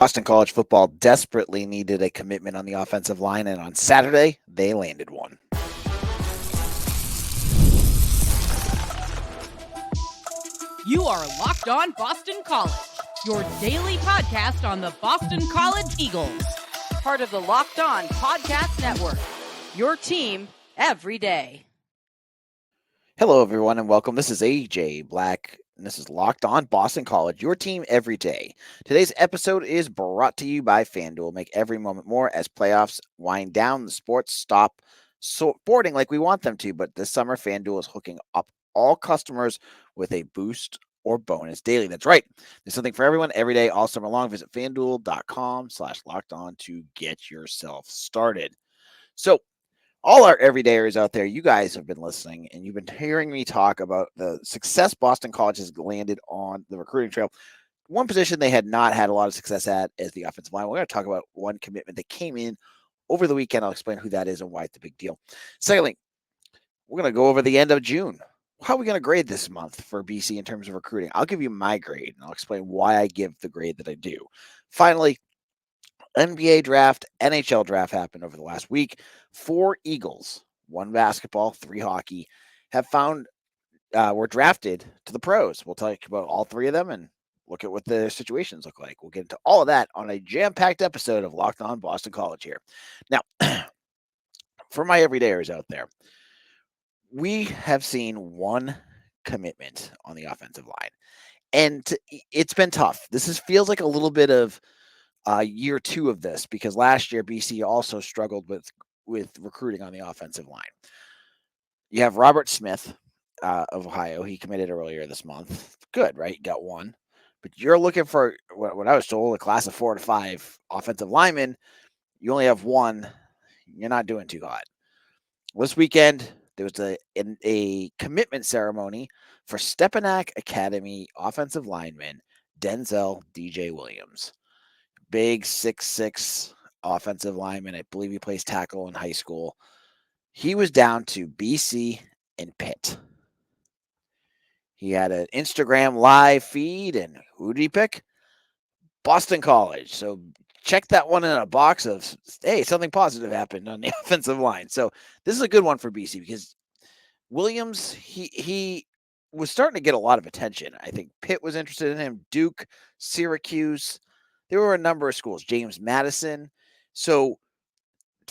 Boston College football desperately needed a commitment on the offensive line, and on Saturday, they landed one. You are Locked On Boston College, your daily podcast on the Boston College Eagles. Part of the Locked On Podcast Network, your team every day. Hello, everyone, and welcome. This is AJ Black, and this is Locked On Boston College, your team every day. Today's episode is brought to you by FanDuel. Make every moment more as playoffs wind down. The sports stop sporting like we want them to, but this summer, FanDuel is hooking up all customers with a boost or bonus daily. That's right. There's something for everyone every day, all summer long. Visit FanDuel.com/lockedon to get yourself started. So, all our everydayers out there, you guys have been listening and you've been hearing me talk about the success Boston College has landed on the recruiting trail. One position they had not had a lot of success at is the offensive line. We're going to talk about one commitment that came in over the weekend. I'll explain who that is and why it's a big deal. Secondly, we're going to go over the end of June. How are we going to grade this month for BC in terms of recruiting? I'll give you my grade and I'll explain why I give the grade that I do. Finally, NBA draft, NHL draft happened over the last week. 4 Eagles, 1 basketball, 3 hockey, were drafted to the pros. We'll talk about all 3 of them and look at what the situations look like. We'll get into all of that on a jam-packed episode of Locked On Boston College here. Now, for my everydayers out there, we have seen one commitment on the offensive line, and it's been tough. Feels like a little bit of year 2 of this, because last year BC also struggled with recruiting on the offensive line. You have Robert Smith of Ohio. He committed earlier this month. Good, right? You got 1. But you're looking for, what I was told, a class of 4 to 5 offensive linemen. You only have 1. You're not doing too hot. This weekend, there was a commitment ceremony for Stepinac Academy offensive lineman Denzil Williams. Big 6'6" offensive lineman. I believe he plays tackle in high school. He was down to BC and Pitt. He had an Instagram live feed, and who did he pick? Boston College. So check that one in a box of, hey, something positive happened on the offensive line. So this is a good one for BC because Williams, he was starting to get a lot of attention. I think Pitt was interested in him, Duke, Syracuse. There were a number of schools, James Madison. So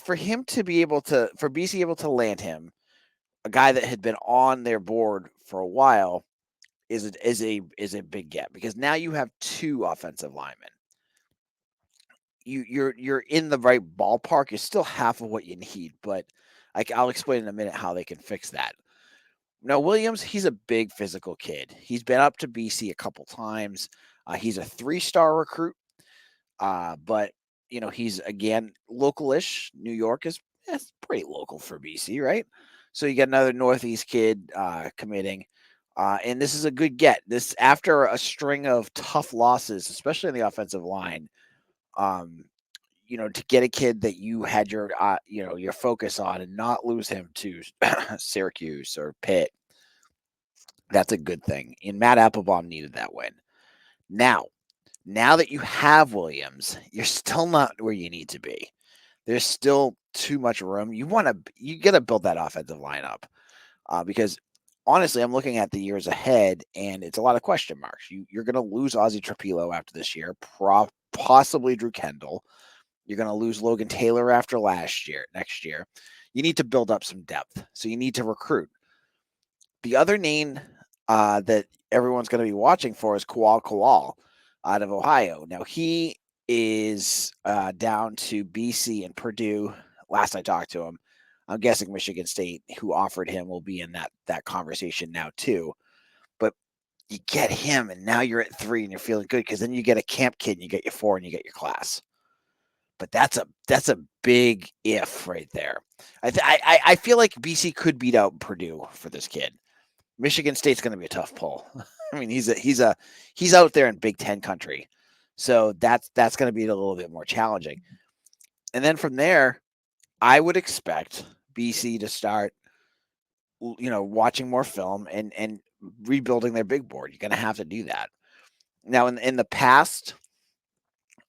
for BC able to land him, a guy that had been on their board for a while, is a big get, because now you have 2 offensive linemen. You're in the right ballpark. You're still half of what you need, but I'll explain in a minute how they can fix that. Now, Williams, he's a big physical kid. He's been up to BC a couple times. He's a 3-star recruit, but he's, again, local-ish. New York is pretty local for BC, right? So you got another Northeast kid committing. And this is a good get. This, after a string of tough losses, especially on the offensive line, to get a kid that you had your focus on and not lose him to Syracuse or Pitt, that's a good thing. And Matt Applebaum needed that win. Now that you have Williams, you're still not where you need to be. There's still too much room. You got to build that offensive line up, because honestly, I'm looking at the years ahead, and it's a lot of question marks. You're going to lose Ozzie Trapilo after this year, possibly Drew Kendall. You're going to lose Logan Taylor after next year. You need to build up some depth, so you need to recruit. The other name that everyone's going to be watching for is Kowal out of Ohio. Now, he is down to BC and Purdue. Last I talked to him, I'm guessing Michigan State, who offered him, will be in that conversation now too. But you get him, and now you're at 3, and you're feeling good, because then you get a camp kid, and you get your 4, and you get your class. But that's a big if right there. I feel like BC could beat out Purdue for this kid. Michigan State's going to be a tough pull. I mean, he's out there in Big Ten country, so that's going to be a little bit more challenging. And then from there, I would expect BC to start, watching more film and rebuilding their big board. You're going to have to do that. Now, in the past,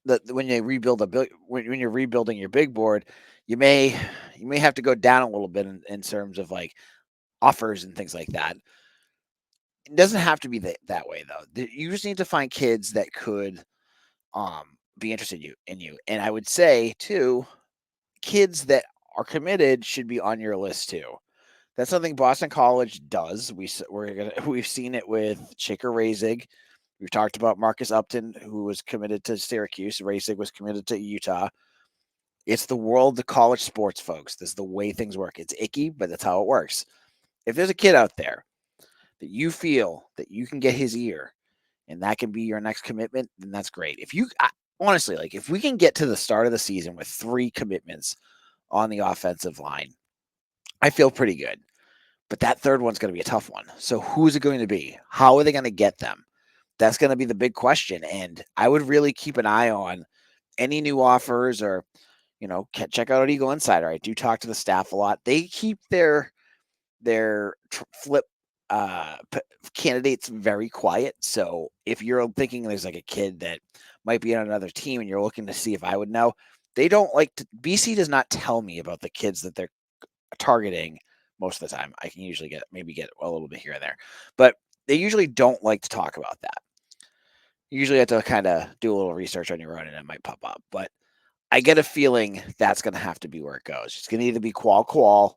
when you rebuild when you're rebuilding your big board, you may have to go down a little bit in terms of like offers and things like that. It doesn't have to be that way though. You just need to find kids that could be interested in you. And I would say too, kids that are committed should be on your list too. That's something Boston College does. We've seen it with Shaker Razig. We've talked about Marcus Upton, who was committed to Syracuse. Razig was committed to Utah. It's the world of college sports, folks. This is the way things work. It's icky, but that's how it works. If there's a kid out there that you feel that you can get his ear and that can be your next commitment, then that's great. Honestly, like if we can get to the start of the season with 3 commitments on the offensive line, I feel pretty good. But that third one's going to be a tough one. So who's it going to be? How are they going to get them? That's going to be the big question. And I would really keep an eye on any new offers or, check out Eagle Insider. I do talk to the staff a lot. They keep their flip candidates very quiet. So if you're thinking there's like a kid that might be on another team and you're looking to see if I would know, they don't like to. BC does not tell me about the kids that they're targeting most of the time. I can usually get a little bit here and there, but they usually don't like to talk about that. You usually have to kind of do a little research on your own and it might pop up. But I get a feeling that's going to have to be where it goes. It's going to either be qual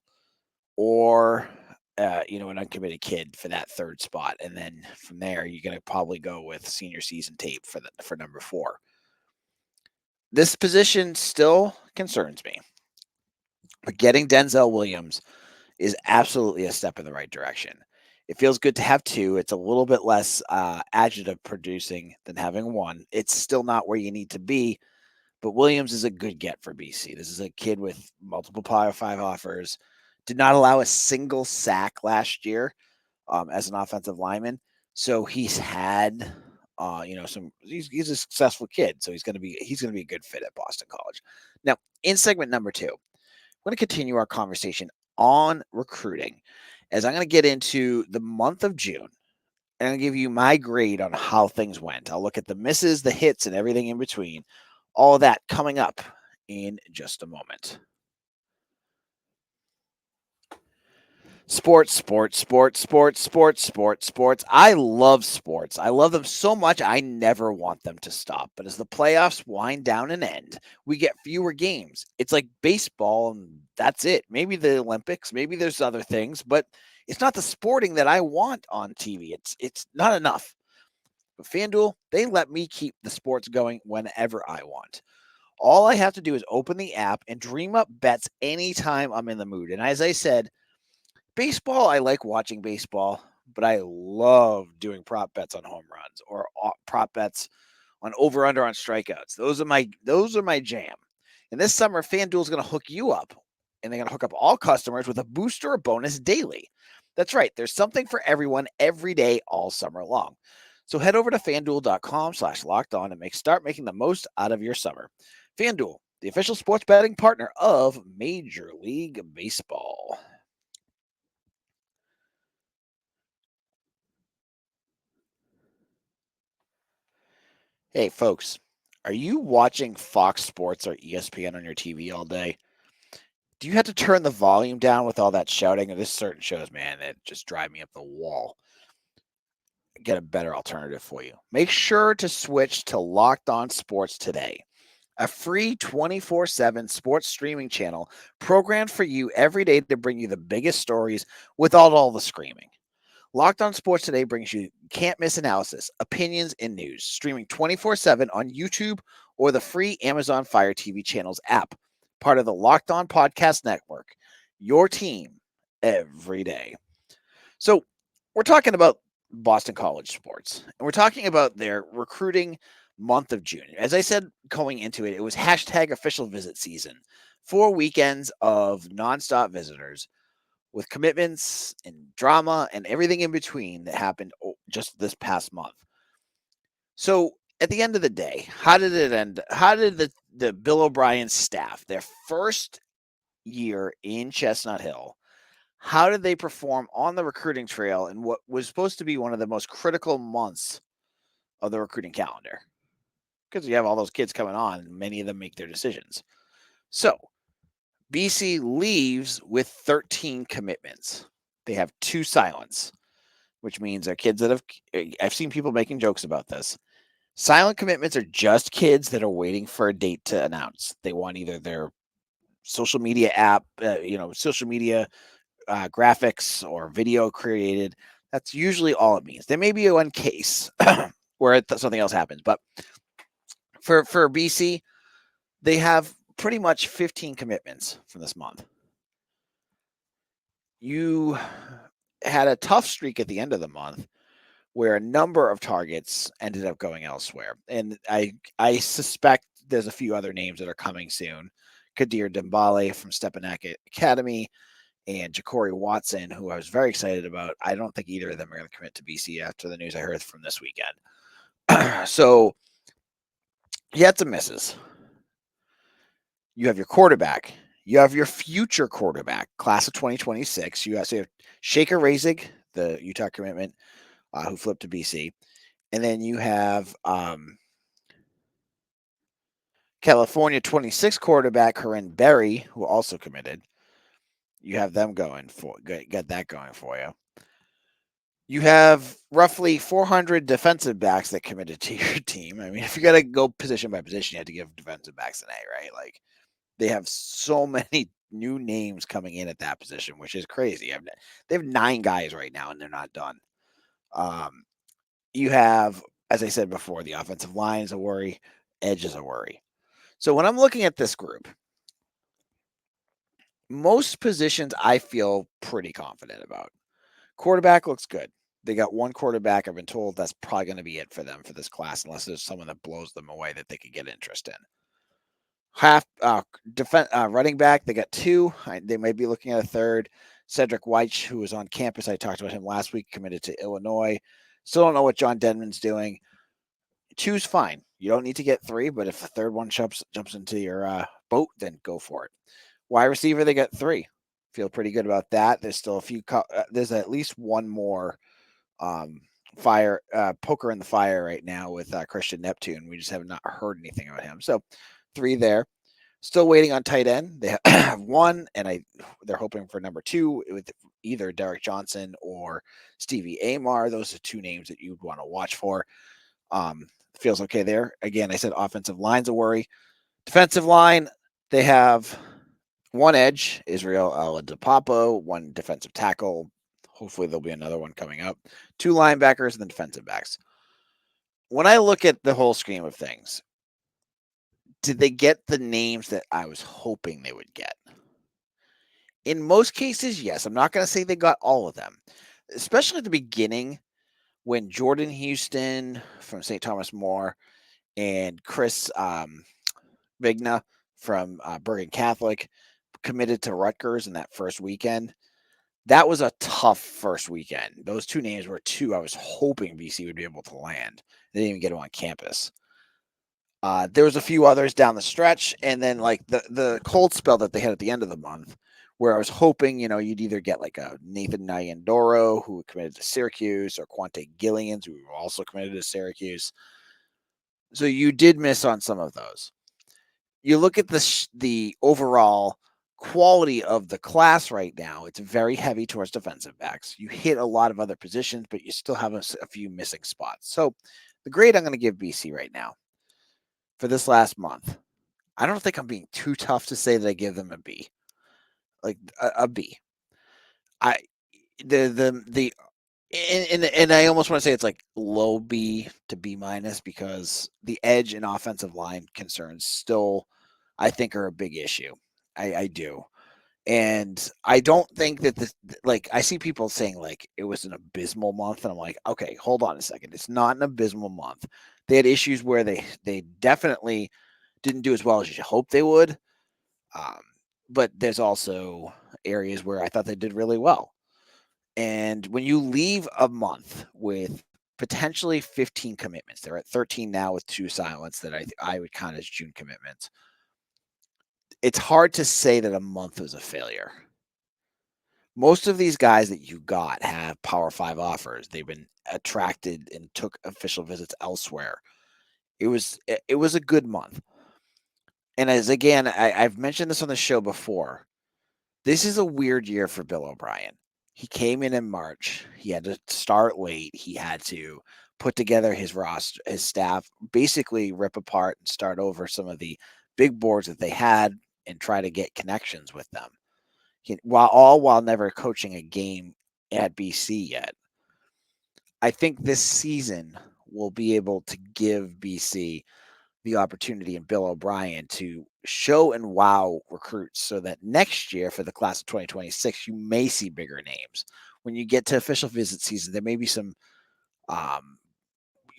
or an uncommitted kid for that third spot, and then from there you're going to probably go with senior season tape for number 4. This position still concerns me, but getting Denzil Williams is absolutely a step in the right direction. It feels good to have 2. It's a little bit less adjective producing than having 1. It's still not where you need to be, but Williams is a good get for BC. This is a kid with multiple Power 5 offers. Did not allow a single sack last year as an offensive lineman. So he's had, he's a successful kid. So he's going to be a good fit at Boston College. Now, in segment number 2, I'm going to continue our conversation on recruiting as I'm going to get into the month of June. And I'll give you my grade on how things went. I'll look at the misses, the hits, and everything in between. All of that coming up in just a moment. Sports. I love sports. I love them so much, I never want them to stop. But as the playoffs wind down and end, we get fewer games. It's like baseball, and that's it. Maybe the Olympics, maybe there's other things, but it's not the sporting that I want on TV. It's not enough. But FanDuel, they let me keep the sports going whenever I want. All I have to do is open the app and dream up bets anytime I'm in the mood. And as I said, baseball, I like watching baseball, but I love doing prop bets on home runs or prop bets on over under on strikeouts. Those are my jam. And this summer, FanDuel is going to hook you up, and they're going to hook up all customers with a booster or bonus daily. That's right. There's something for everyone every day all summer long. So head over to FanDuel.com/lockedon and start making the most out of your summer. FanDuel, the official sports betting partner of Major League Baseball. Hey, folks, are you watching Fox Sports or ESPN on your TV all day? Do you have to turn the volume down with all that shouting? Or there's certain shows, man, that just drive me up the wall. Get a better alternative for you. Make sure to switch to Locked On Sports today, a free 24/7 sports streaming channel programmed for you every day to bring you the biggest stories without all the screaming. Locked On Sports Today brings you can't miss analysis, opinions, and news, streaming 24/7 on YouTube or the free Amazon Fire TV channels app, part of the Locked On Podcast Network. Your team every day. So, we're talking about Boston College sports, and we're talking about their recruiting month of June. As I said going into it, it was hashtag official visit season. 4 weekends of nonstop visitors with commitments and drama and everything in between that happened just this past month. So at the end of the day, how did it end? How did the Bill O'Brien staff, their first year in Chestnut Hill, how did they perform on the recruiting trail in what was supposed to be one of the most critical months of the recruiting calendar? because you have all those kids coming on, and many of them make their decisions. So BC leaves with 13 commitments. They have 2 silents, which means they're kids that have. I've seen people making jokes about this. Silent commitments are just kids that are waiting for a date to announce. They want either their social media app, social media graphics or video created. That's usually all it means. There may be one case where something else happens, but for BC, they have pretty much 15 commitments from this month. You had a tough streak at the end of the month where a number of targets ended up going elsewhere. And I suspect there's a few other names that are coming soon. Kadir Dembale from Stepinac Academy and Ja'Cory Watson, who I was very excited about. I don't think either of them are going to commit to BC after the news I heard from this weekend. So you had some misses. You have your quarterback. You have your future quarterback, class of 2026. You have Shaker Razig, the Utah commitment, who flipped to BC. And then you have California 26 quarterback Corinne Berry, who also committed. You have them going for get that going for you. You have roughly 400 defensive backs that committed to your team. I mean, if you got to go position by position, you have to give defensive backs an A, right? Like they have so many new names coming in at that position, which is crazy. They have 9 guys right now, and they're not done. You have, as I said before, the offensive line is a worry, edge is a worry. So when I'm looking at this group, most positions I feel pretty confident about. Quarterback looks good. They got one quarterback. I've been told that's probably going to be it for them for this class, unless there's someone that blows them away that they could get interest in. Running back, they got 2. They may be looking at a third. Cedric White, who was on campus, I talked about him last week, committed to Illinois. Still don't know what John Denman's doing. 2's fine. You don't need to get 3, but if the third one jumps into your boat, then go for it. Wide receiver, they got 3. Feel pretty good about that. There's still a few. There's at least one more poker in the fire right now with Christian Neptune. We just have not heard anything about him. So 3 there. Still waiting on tight end. They have 1, and they're hoping for number 2 with either Derek Johnson or Stevie Amar. Those are 2 names that you'd want to watch for. Feels okay there. Again, I said offensive line's a worry. Defensive line, they have 1 edge, Israel Aladapapo, 1 defensive tackle. Hopefully there'll be another one coming up. 2 linebackers and then defensive backs. When I look at the whole scheme of things, did they get the names that I was hoping they would get? In most cases, yes. I'm not going to say they got all of them, especially at the beginning when Jordan Houston from St. Thomas More and Chris Vigna from Bergen Catholic committed to Rutgers in that first weekend. That was a tough first weekend. Those 2 names were 2 I was hoping BC would be able to land. They didn't even get them on campus. There was a few others down the stretch, and then like the cold spell that they had at the end of the month, where I was hoping, you'd either get like a Nathan Nyandoro, who committed to Syracuse, or Quante Gillians, who also committed to Syracuse. So you did miss on some of those. You look at the overall quality of the class right now, it's very heavy towards defensive backs. You hit a lot of other positions, but you still have a few missing spots. So the grade I'm going to give BC right now for this last month, I don't think I'm being too tough to say that I give them a B, like a B. I the and I almost want to say it's like low B to B minus because the edge and offensive line concerns still, I think, are a big issue. I do. And I don't think that I see people saying like it was an abysmal month, and I'm like, okay, hold on a second. It's not an abysmal month. They had issues where they definitely didn't do as well as you hope they would. But there's also areas where I thought they did really well. And when you leave a month with potentially 15 commitments, they're at 13 now with 2 silents that I would count as June commitments. It's hard to say that a month was a failure. Most of these guys that you got have Power 5 offers. They've been attracted and took official visits elsewhere. It was a good month. And as again, I've mentioned this on the show before. This is a weird year for Bill O'Brien. He came in March. He had to start late. He had to put together his roster, his staff, basically rip apart and start over some of the big boards that they had and try to get connections with them. While never coaching a game at BC yet. I think this season will be able to give BC the opportunity and Bill O'Brien to show and wow recruits so that next year for the class of 2026, you may see bigger names. When you get to official visit season, there may be some um,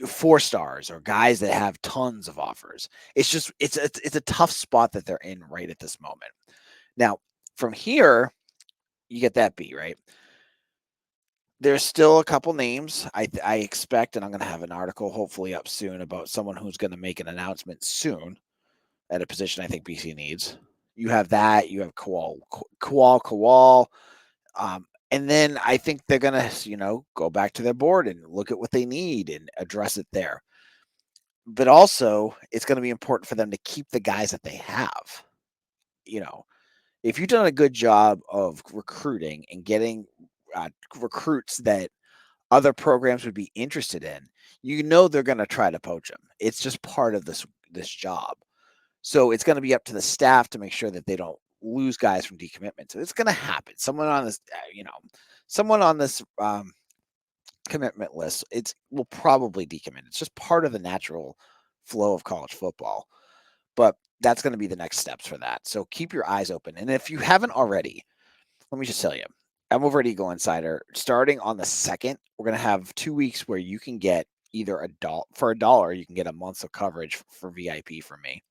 4 stars or guys that have tons of offers. It's a tough spot that they're in right at this moment. Now, from here, you get that B, right? There's still a couple names I expect, and I'm going to have an article hopefully up soon about someone who's going to make an announcement soon at a position I think BC needs. You have that. You have Kowal. And then I think they're gonna, go back to their board and look at what they need and address it there. But also, it's going to be important for them to keep the guys that they have. You know, if you've done a good job of recruiting and getting recruits that other programs would be interested in, they're going to try to poach them. It's just part of this job. So it's going to be up to the staff to make sure that they don't lose guys from decommitment. So it's going to happen. Someone on this commitment list, will probably decommit. It's just part of the natural flow of college football. But that's going to be the next steps for that. So keep your eyes open. And if you haven't already, let me just tell you, I'm over at Eagle Insider. Starting on the 2nd, we're going to have 2 weeks where you can get either $1, you can get a month of coverage for VIP from me.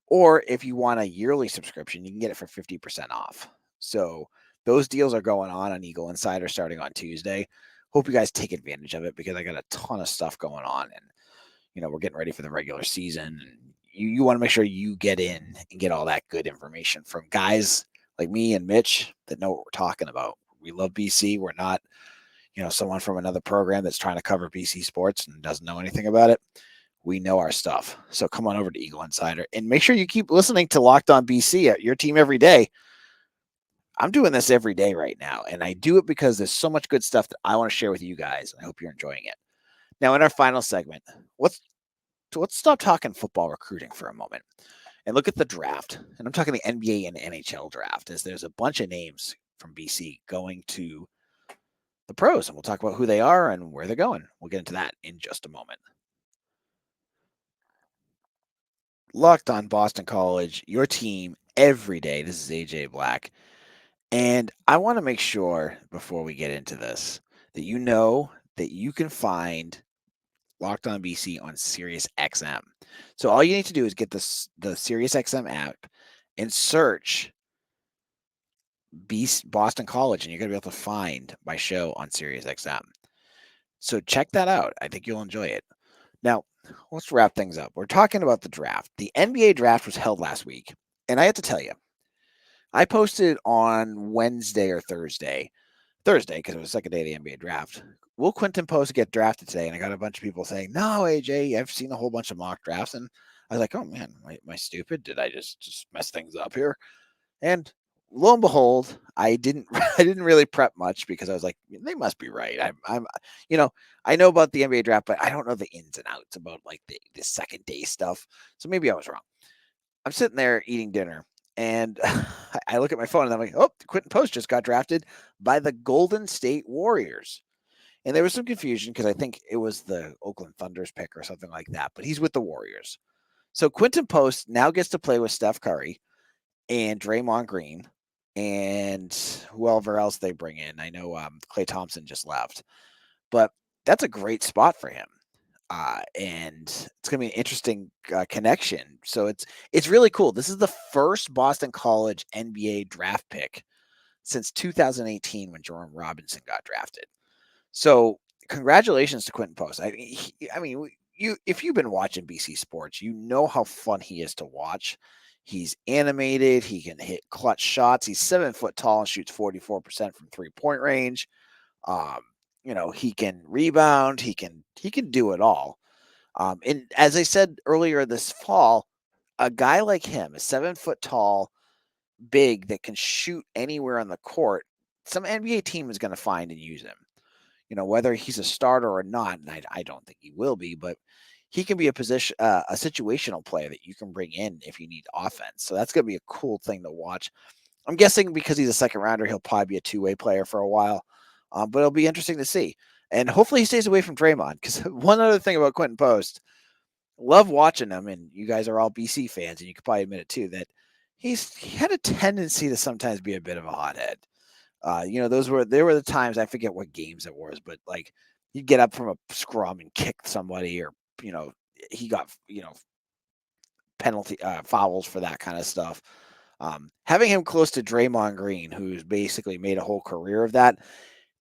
Or if you want a yearly subscription, you can get it for 50% off. So those deals are going on Eagle Insider starting on Tuesday. Hope you guys take advantage of it because I got a ton of stuff going on. And, we're getting ready for the regular season. And you want to make sure you get in and get all that good information from guys like me and Mitch that know what we're talking about. We love BC. We're not, someone from another program that's trying to cover BC sports and doesn't know anything about it. We know our stuff. So come on over to Eagle Insider and make sure you keep listening to Locked On BC at your team every day. I'm doing this every day right now, and I do it because there's so much good stuff that I want to share with you guys. I hope you're enjoying it. Now, in our final segment, let's stop talking football recruiting for a moment and look at the draft. And I'm talking the NBA and NHL draft, as there's a bunch of names from BC going to the pros, and we'll talk about who they are and where they're going. We'll get into that in just a moment. Locked On Boston College, your team every day. This is AJ Black. And I want to make sure before we get into this that you know that you can find Locked On BC on Sirius XM. So all you need to do is get the Sirius XM app and search Boston College, and you're going to be able to find my show on Sirius XM. So check that out. I think you'll enjoy it. Now, let's wrap things up. We're talking about the draft. The NBA draft was held last week, and I have to tell you, I posted on Wednesday or Thursday, because it was the second day of the NBA draft. Will Quinten Post get drafted today? And I got a bunch of people saying, no, AJ, I've seen a whole bunch of mock drafts. And I was like, oh man, am I stupid? Did I just mess things up here? And lo and behold, I didn't I didn't really prep much because I was like, they must be right. I'm I know about the NBA draft, but I don't know the ins and outs about like the second day stuff. So maybe I was wrong. I'm sitting there eating dinner and I look at my phone and I'm like, oh, Quinten Post just got drafted by the Golden State Warriors. And there was some confusion because I think it was the Oakland Thunder's pick or something like that, but he's with the Warriors. So Quinten Post now gets to play with Steph Curry and Draymond Green and whoever else they bring in. I know Klay Thompson just left, but that's a great spot for him. And it's going to be an interesting connection. So it's really cool. This is the first Boston College NBA draft pick since 2018 when Jerome Robinson got drafted. So congratulations to Quinten Post. If you've been watching BC sports, you know how fun he is to watch. He's animated. He can hit clutch shots. He's 7 foot tall and shoots 44% from 3-point range. He can rebound. He can do it all. And as I said earlier this fall, a guy like him, a 7 foot tall, big that can shoot anywhere on the court, some NBA team is going to find and use him. Whether he's a starter or not, and I don't think he will be, but he can be a situational player that you can bring in if you need offense. So that's going to be a cool thing to watch. I'm guessing because he's a second rounder, he'll probably be a two-way player for a while. But it'll be interesting to see. And hopefully he stays away from Draymond. Because one other thing about Quinten Post, love watching him, and you guys are all BC fans, and you could probably admit it too, that he had a tendency to sometimes be a bit of a hothead. There were the times, I forget what games it was, but like he'd get up from a scrum and kick somebody, or you know he got penalty fouls for that kind of stuff. Having him close to Draymond Green, who's basically made a whole career of that,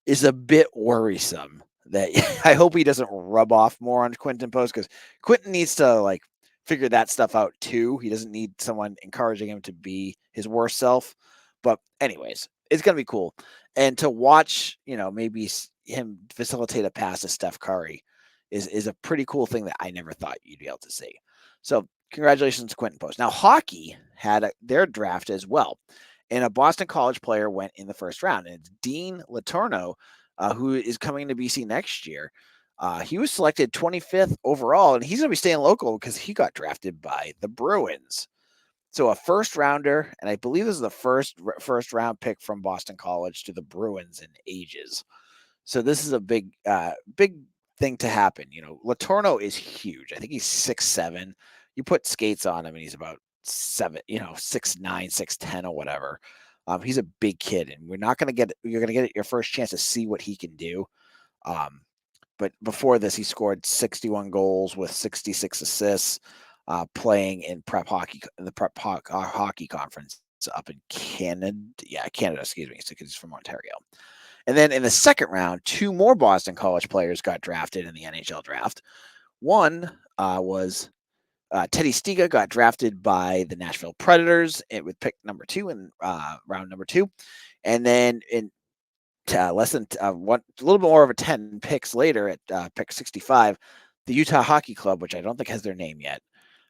is a bit worrisome. That I hope he doesn't rub off more on Quinten Post, because Quinten needs to like figure that stuff out too. He doesn't need someone encouraging him to be his worst self. But anyways, it's gonna be cool, and to watch maybe him facilitate a pass to Steph Curry is a pretty cool thing that I never thought you'd be able to see. So congratulations, Quinten Post. Now hockey had their draft as well, and a Boston College player went in the first round, and it's Dean Letourneau, who is coming to BC next year. He was selected 25th overall, and he's going to be staying local because he got drafted by the Bruins. So a first rounder, and I believe this is the first round pick from Boston College to the Bruins in ages. So this is a big thing to happen. Letourneau is huge. I think he's 6'7". You put skates on him, and he's about 6'9", 6'10", or whatever. He's a big kid, and you're going to get your first chance to see what he can do. But before this, he scored 61 goals with 66 assists, playing in the prep hockey conference up in Canada. Yeah, Canada, excuse me, because he's from Ontario. And then in the second round, two more Boston College players got drafted in the NHL draft. One was Teddy Stiga, got drafted by the Nashville Predators with pick number 2 in round number 2. And then in less than a little bit more over 10 picks later at pick 65, the Utah Hockey Club, which I don't think has their name yet,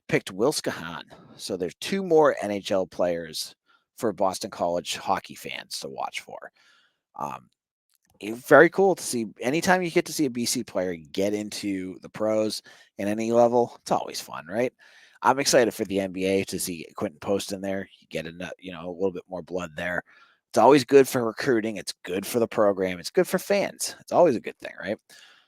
picked Will Skahan. So there's two more NHL players for Boston College hockey fans to watch for. Very cool to see. Anytime you get to see a BC player get into the pros in any level, it's always fun, right? I'm excited for the NBA to see Quinten Post in there. You get a little bit more blood there. It's always good for recruiting. It's good for the program. It's good for fans. It's always a good thing, right?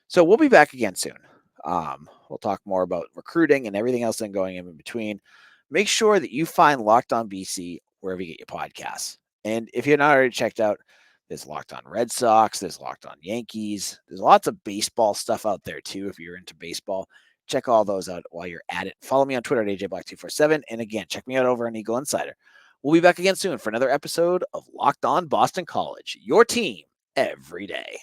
So we'll be back again soon. We'll talk more about recruiting and everything else then going in between. Make sure that you find Locked On BC wherever you get your podcasts. And if you're not already checked out, there's Locked On Red Sox, there's Locked On Yankees. There's lots of baseball stuff out there too. If you're into baseball, check all those out while you're at it. Follow me on Twitter at AJBlack247. And again, check me out over on Eagle Insider. We'll be back again soon for another episode of Locked On Boston College, your team every day.